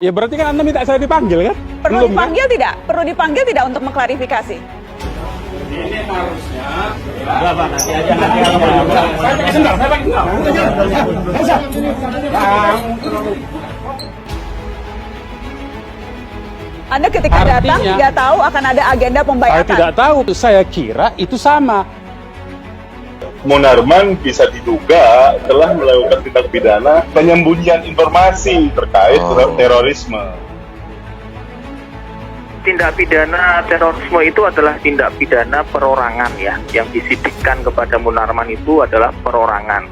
Ya berarti kan Anda minta saya dipanggil kan? Perlu Belum, dipanggil tidak? Perlu dipanggil tidak untuk mengklarifikasi? Ini harusnya. Enggak, Pak, nanti aja. Saya pakai sendal, saya pakai sendal. Anda ketika datang Artinya, tidak tahu akan ada agenda Saya pembayatan. tidak tahu, saya kira itu sama. Munarman bisa diduga telah melakukan tindak pidana penyembunyian informasi terkait terorisme. Tindak pidana terorisme itu adalah tindak pidana perorangan ya. Yang disidikkan kepada Munarman itu adalah perorangan.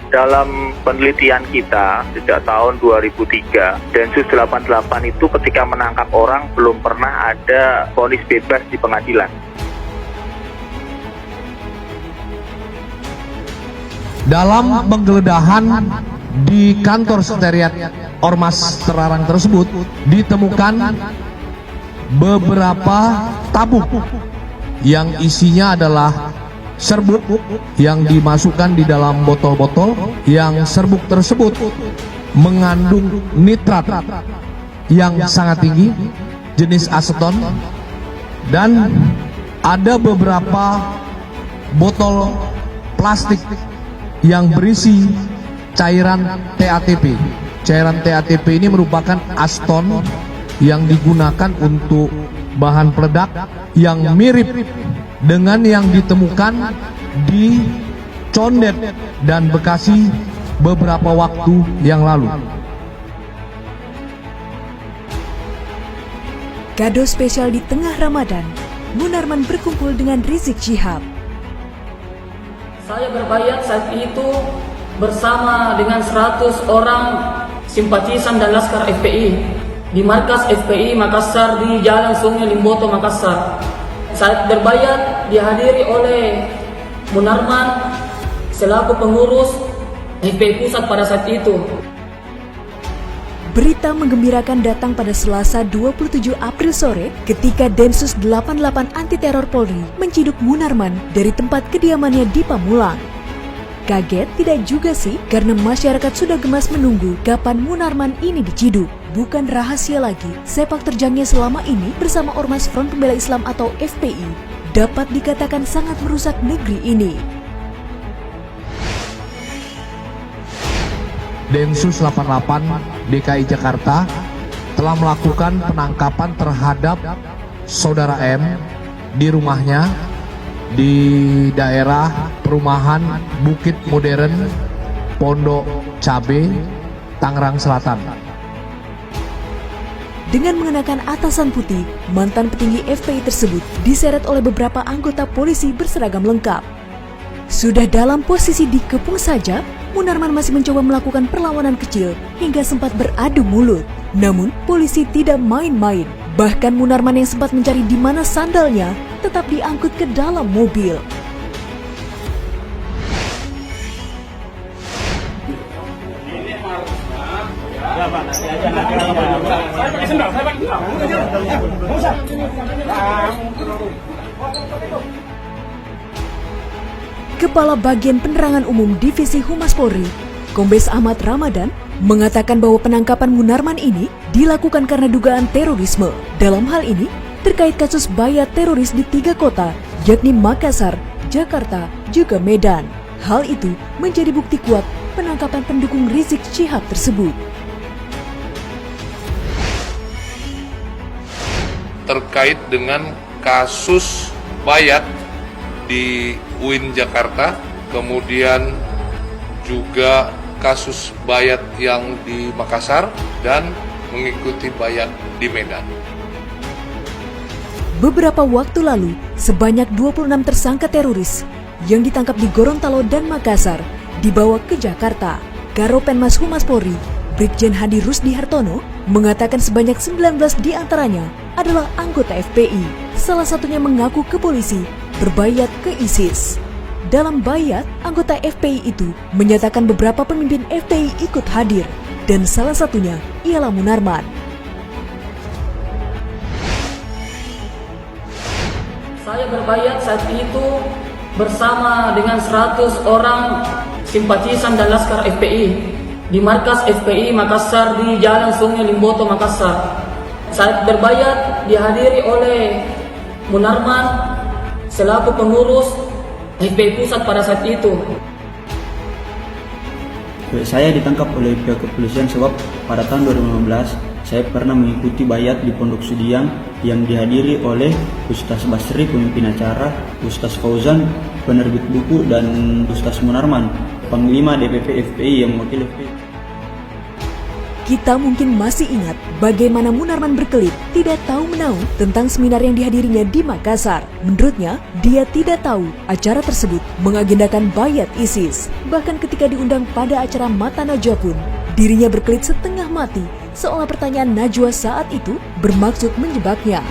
Dalam penelitian kita sejak tahun 2003, Densus 88 itu ketika menangkap orang belum pernah ada vonis bebas di pengadilan. Dalam penggeledahan di kantor sekretariat Ormas terlarang tersebut ditemukan beberapa tabung yang isinya adalah serbuk yang dimasukkan di dalam botol-botol, yang serbuk tersebut mengandung nitrat yang sangat tinggi jenis aseton, dan ada beberapa botol plastik yang berisi cairan TATP. Cairan TATP ini merupakan aston yang digunakan untuk bahan peledak yang mirip dengan yang ditemukan di Condet dan Bekasi beberapa waktu yang lalu. Kado spesial di tengah Ramadan, Munarman berkumpul dengan Rizik Syihab. Saya berbayat saat itu bersama dengan 100 orang simpatisan dan laskar FPI di markas FPI Makassar di Jalan Sungai Limboto, Makassar. Saat berbayat dihadiri oleh Munarman selaku pengurus FPI Pusat pada saat itu. Berita menggembirakan datang pada Selasa 27 April sore ketika Densus 88 Anti Teror Polri menciduk Munarman dari tempat kediamannya di Pamulang. Kaget tidak juga sih karena masyarakat sudah gemas menunggu kapan Munarman ini diciduk. Bukan rahasia lagi, sepak terjangnya selama ini bersama Ormas Front Pembela Islam atau FPI dapat dikatakan sangat merusak negeri ini. Densus 88 DKI Jakarta telah melakukan penangkapan terhadap Saudara M di rumahnya di daerah perumahan Bukit Modern, Pondok Cabe, Tangerang Selatan. Dengan mengenakan atasan putih, mantan petinggi FPI tersebut diseret oleh beberapa anggota polisi berseragam lengkap. Sudah dalam posisi dikepung saja, Munarman masih mencoba melakukan perlawanan kecil hingga sempat beradu mulut. Namun, polisi tidak main-main. Bahkan Munarman yang sempat mencari di mana sandalnya tetap diangkut ke dalam mobil. Enggak, Pak, nanti aja. Saya pakai sendal, saya pakai sendal. Kepala Bagian Penerangan Umum Divisi Humas Polri, Kombes Ahmad Ramadan, mengatakan bahwa penangkapan Munarman ini dilakukan karena dugaan terorisme. Dalam hal ini, terkait kasus bayat teroris di 3 kota, yakni Makassar, Jakarta, juga Medan. Hal itu menjadi bukti kuat penangkapan pendukung Rizik Syihab tersebut. Terkait dengan kasus bayat di UIN Jakarta, kemudian juga kasus bayat yang di Makassar dan mengikuti bayat di Medan. Beberapa waktu lalu, sebanyak 26 tersangka teroris yang ditangkap di Gorontalo dan Makassar dibawa ke Jakarta. Karopenmas Humas Polri, Brigjen Hadi Rusdi Hartono, mengatakan sebanyak 19 di antaranya adalah anggota FPI. Salah satunya mengaku ke polisi berbayat ke ISIS. Dalam bayat, anggota FPI itu menyatakan beberapa pemimpin FPI ikut hadir, dan salah satunya ialah Munarman. Saya berbayat saat itu bersama dengan 100 orang simpatisan dan laskar FPI di markas FPI Makassar di Jalan Sungai Limboto, Makassar. Saat berbayat dihadiri oleh Munarman selaku pengurus FPI Pusat pada saat itu. Saya ditangkap oleh pihak kepolisian sebab pada tahun 2015 saya pernah mengikuti bayat di Pondok Sudiang yang dihadiri oleh Ustaz Basri pemimpin acara, Ustaz Fauzan penerbit buku, dan Ustaz Munarman Panglima DPP FPI yang mewakili FPI. Kita mungkin masih ingat bagaimana Munarman berkelit tidak tahu menahu tentang seminar yang dihadirinya di Makassar. Menurutnya, dia tidak tahu acara tersebut mengagendakan bayat ISIS. Bahkan ketika diundang pada acara Mata Najwa pun, dirinya berkelit setengah mati seolah pertanyaan Najwa saat itu bermaksud menjebaknya.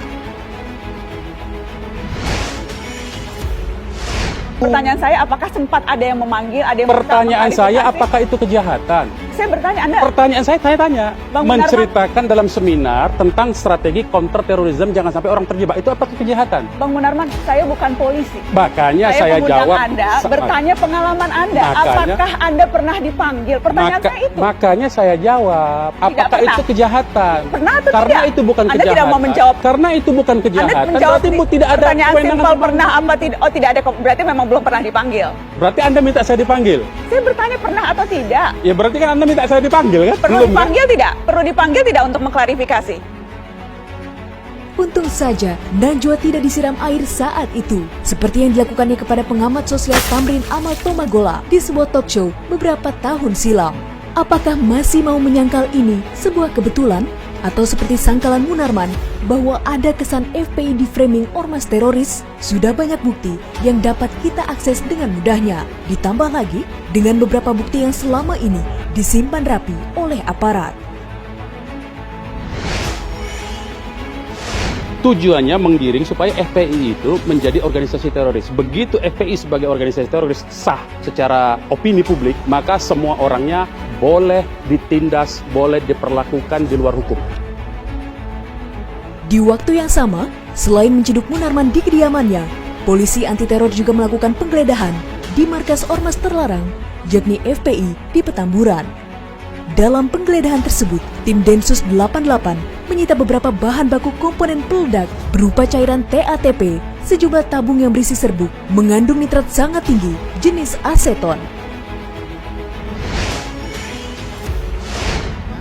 Pertanyaan saya, apakah sempat ada yang memanggil, ada yang Pertanyaan saya, apakah itu kejahatan? Saya bertanya, Anda. Pertanyaan saya tanya. Bang Menceritakan dalam seminar tentang strategi counter terorisme jangan sampai orang terjebak. Itu apakah kejahatan? Bang Munarman, saya bukan polisi. Makanya saya mengundang jawab. Anda bertanya pengalaman Anda. Makanya- Apakah Anda pernah dipanggil? Pertanyaan saya itu. Makanya saya jawab. Apakah pernah. itu kejahatan? Pernah atau Karena tidak? itu bukan Anda kejahatan. tidak mau menjawab. Karena itu bukan Anda kejahatan. menjawab Berarti tidak ada pertanyaan kewenangan simpel untuk pernah apa tidak? Oh, tidak ada. Berarti memang belum pernah dipanggil. Berarti Anda minta saya dipanggil? Saya bertanya pernah atau tidak? Ya berarti kan Anda minta saya dipanggil kan? Perlu Belum, kan? dipanggil tidak? Perlu dipanggil tidak untuk mengklarifikasi? Untung saja Najwa tidak disiram air saat itu, seperti yang dilakukannya kepada pengamat sosial Tamrin Amal Tomagola di sebuah talk show beberapa tahun silam. Apakah masih mau menyangkal ini sebuah kebetulan? Atau seperti sangkalan Munarman bahwa ada kesan FPI di framing ormas teroris? Sudah banyak bukti yang dapat kita akses dengan mudahnya. Ditambah lagi dengan beberapa bukti yang selama ini disimpan rapi oleh aparat. Tujuannya menggiring supaya FPI itu menjadi organisasi teroris. Begitu FPI sebagai organisasi teroris sah secara opini publik, maka semua orangnya boleh ditindas, boleh diperlakukan di luar hukum. Di waktu yang sama, selain menciduk Munarman di kediamannya, polisi anti teror juga melakukan penggeledahan di markas ormas terlarang, yakni FPI di Petamburan. Dalam penggeledahan tersebut, tim Densus 88 menyita beberapa bahan baku komponen peledak berupa cairan TATP, sejumlah tabung yang berisi serbuk mengandung nitrat sangat tinggi jenis aseton.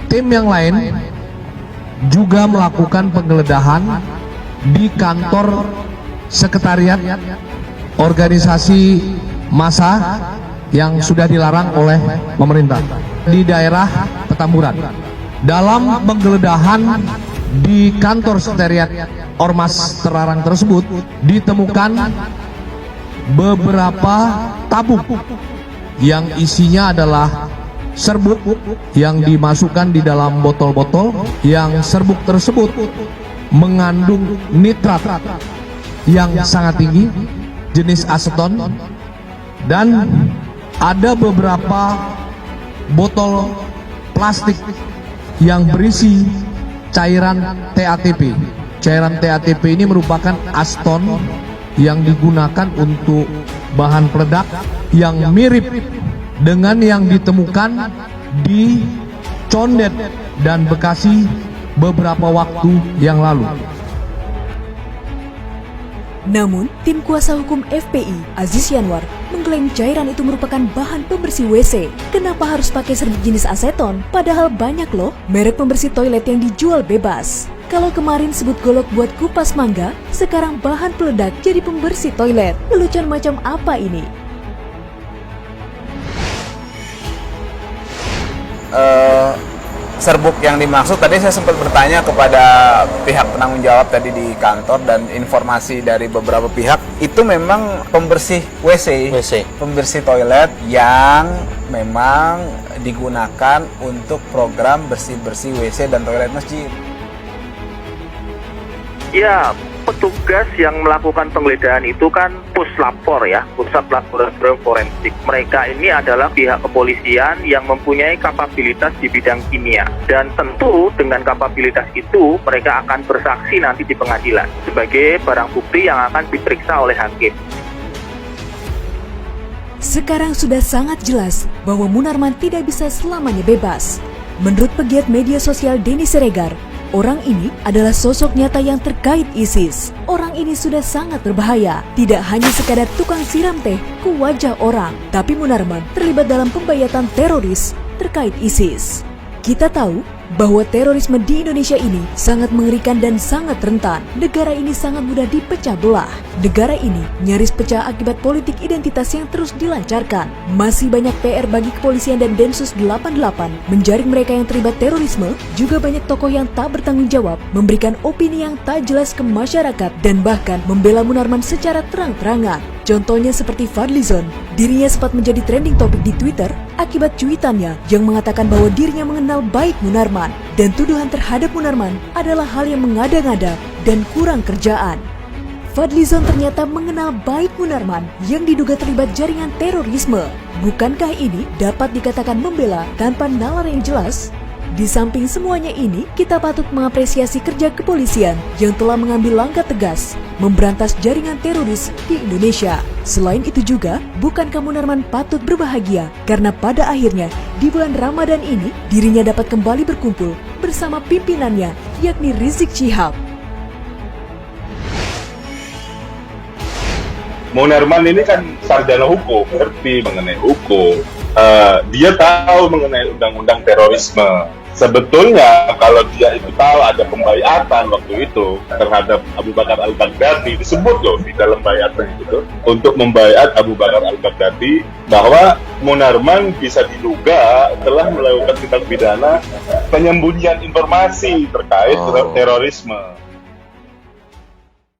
Tim yang lain juga melakukan penggeledahan di kantor sekretariat organisasi massa yang sudah dilarang oleh pemerintah di daerah Petamburan. Dalam penggeledahan di kantor sekretariat ormas terlarang tersebut ditemukan beberapa tabung yang isinya adalah serbuk yang dimasukkan di dalam botol-botol, yang serbuk tersebut mengandung nitrat yang sangat tinggi jenis aseton, dan ada beberapa botol plastik yang berisi cairan TATP. Cairan TATP ini merupakan aseton yang digunakan untuk bahan peledak yang mirip dengan yang ditemukan di Condet dan Bekasi beberapa waktu yang lalu. Namun, tim kuasa hukum FPI, Aziz Yanwar, mengklaim cairan itu merupakan bahan pembersih WC. Kenapa harus pakai serbuk jenis aseton? Padahal banyak loh merek pembersih toilet yang dijual bebas. Kalau kemarin sebut golok buat kupas mangga, sekarang bahan peledak jadi pembersih toilet. Lelucon macam apa ini? Serbuk yang dimaksud tadi saya sempat bertanya kepada pihak penanggung jawab tadi di kantor, dan informasi dari beberapa pihak itu memang pembersih WC. Pembersih toilet yang memang digunakan untuk program bersih-bersih WC dan toilet masjid. Ya, petugas yang melakukan penggeledahan itu kan Puslapor ya, Pusat Laboratorium Forensik. Mereka ini adalah pihak kepolisian yang mempunyai kapabilitas di bidang kimia. Dan tentu dengan kapabilitas itu mereka akan bersaksi nanti di pengadilan sebagai barang bukti yang akan diperiksa oleh hakim. Sekarang sudah sangat jelas bahwa Munarman tidak bisa selamanya bebas. Menurut pegiat media sosial Denny Siregar, orang ini adalah sosok nyata yang terkait ISIS. Orang ini sudah sangat berbahaya, tidak hanya sekadar tukang siram teh ke wajah orang, tapi Munarman terlibat dalam pembayatan teroris terkait ISIS. Kita tahu bahwa terorisme di Indonesia ini sangat mengerikan dan sangat rentan. Negara ini sangat mudah dipecah belah. Negara ini nyaris pecah akibat politik identitas yang terus dilancarkan. Masih banyak PR bagi kepolisian dan Densus 88 menjaring mereka yang terlibat terorisme. Juga banyak tokoh yang tak bertanggung jawab, memberikan opini yang tak jelas ke masyarakat, dan bahkan membela Munarman secara terang-terangan. Contohnya seperti Fadlizon, dirinya sempat menjadi trending topik di Twitter akibat cuitannya yang mengatakan bahwa dirinya mengenal baik Munarman, dan tuduhan terhadap Munarman adalah hal yang mengada-ngada dan kurang kerjaan. Fadlizon ternyata mengenal baik Munarman yang diduga terlibat jaringan terorisme. Bukankah ini dapat dikatakan membela tanpa nalar yang jelas? Di samping semuanya ini, kita patut mengapresiasi kerja kepolisian yang telah mengambil langkah tegas memberantas jaringan teroris di Indonesia. Selain itu juga, bukankah Munarman patut berbahagia karena pada akhirnya di bulan Ramadan ini dirinya dapat kembali berkumpul bersama pimpinannya, yakni Rizik Syihab. Munarman ini kan sarjana hukum, ngerti mengenai hukum. Dia tahu mengenai undang-undang terorisme. Sebetulnya kalau dia itu tahu ada pembaiatan waktu itu terhadap Abu Bakar Al-Baghdadi, disebut loh di dalam baiatan itu untuk membaiat Abu Bakar Al-Baghdadi bahwa Munarman bisa diduga telah melakukan tindak pidana penyembunyian informasi terkait terorisme.